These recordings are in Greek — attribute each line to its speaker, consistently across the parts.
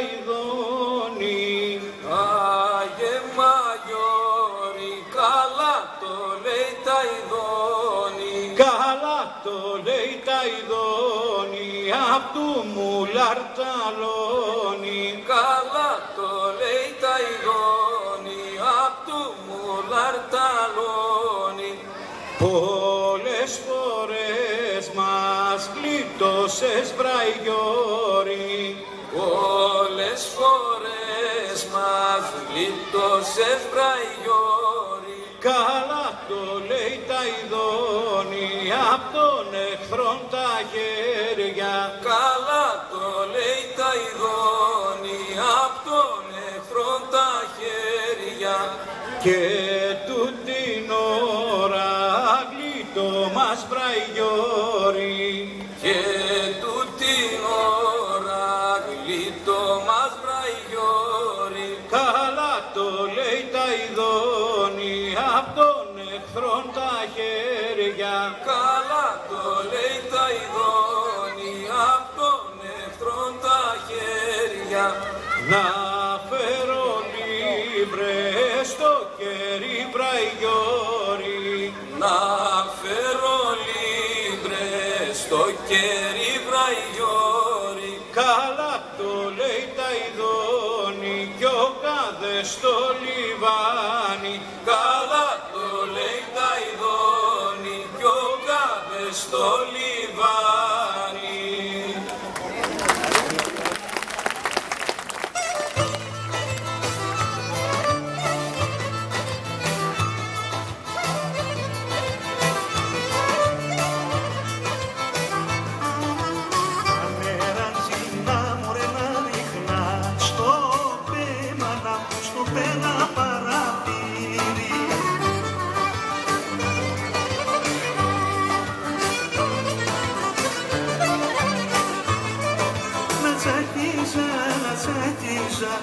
Speaker 1: ειδώνει.
Speaker 2: Άγιε Μαγιώρη, καλά το λέει τα ειδώνει.
Speaker 1: Καλά το λέει τα ειδώνει, απ' του μου λαρταλώνει.
Speaker 2: Καλά το λέει τα ειδώνει, απ' του μου λαρταλώνει.
Speaker 1: Πολλές φορές μας γλίτωσες βραγιόρι.
Speaker 2: Πολλές φορές μας γλίτωσες βραγιόρι.
Speaker 1: Καλά το λέει τα ειδώνει, απ' των εχθρών τα χέρια.
Speaker 2: Καλά το λέει τα ειδώνει, απ' των εχθρών τα χέρια.
Speaker 1: Και τούτη την ώρα γλίτω μας βραγιόρι.
Speaker 2: Και τούτη την ώρα γλίτω μας βραγιόρι.
Speaker 1: Καλά το λέει τα ειδώνει, απ' των εχθρών τα χέρια.
Speaker 2: Καλά το λέει τα ειδώνει, απ' των εχθρών τα χέρια.
Speaker 1: Να φέρω λίμπρες στο κερί βραγιόρι.
Speaker 2: Να φέρω λίμπρες στο κερί βραγιόρι.
Speaker 1: Καλά το λέει τα ειδώνει κι ο κάδες στο λιβάνι.
Speaker 2: Καλά το λέει τα ειδώνει κι ο κάδες στο λιβάνι.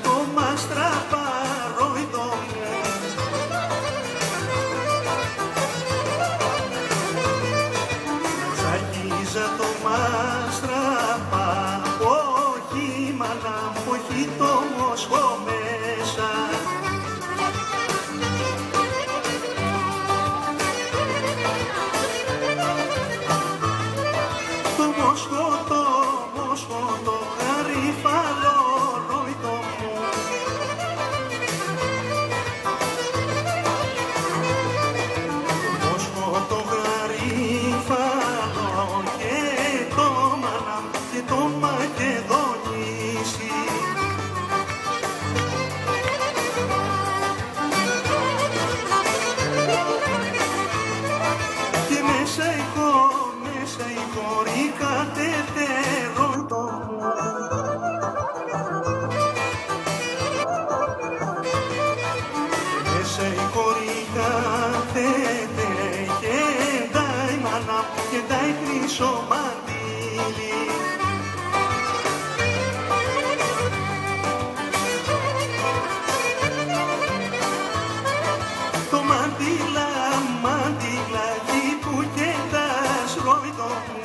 Speaker 3: Το μαστραπαρόιδο μου. Τσακίζα το μαστραπα, όχι μάνα μου, όχι το μοσχό μέσα. Το μοσχό, το γαρίφαλο. Και δάει χρυσό μαντήλι. Το μαντήλακι που κεντάς ρόιδο μου.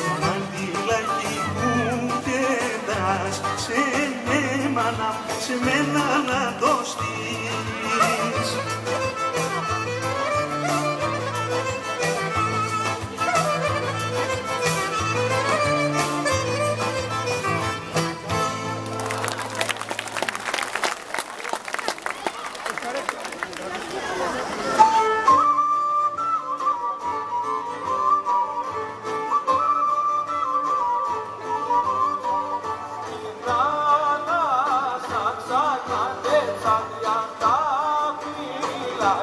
Speaker 3: Το μαντήλακι που κεντάς σε μένα να το στείλεις.
Speaker 2: Σαν τα φύλλα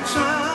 Speaker 3: ξανά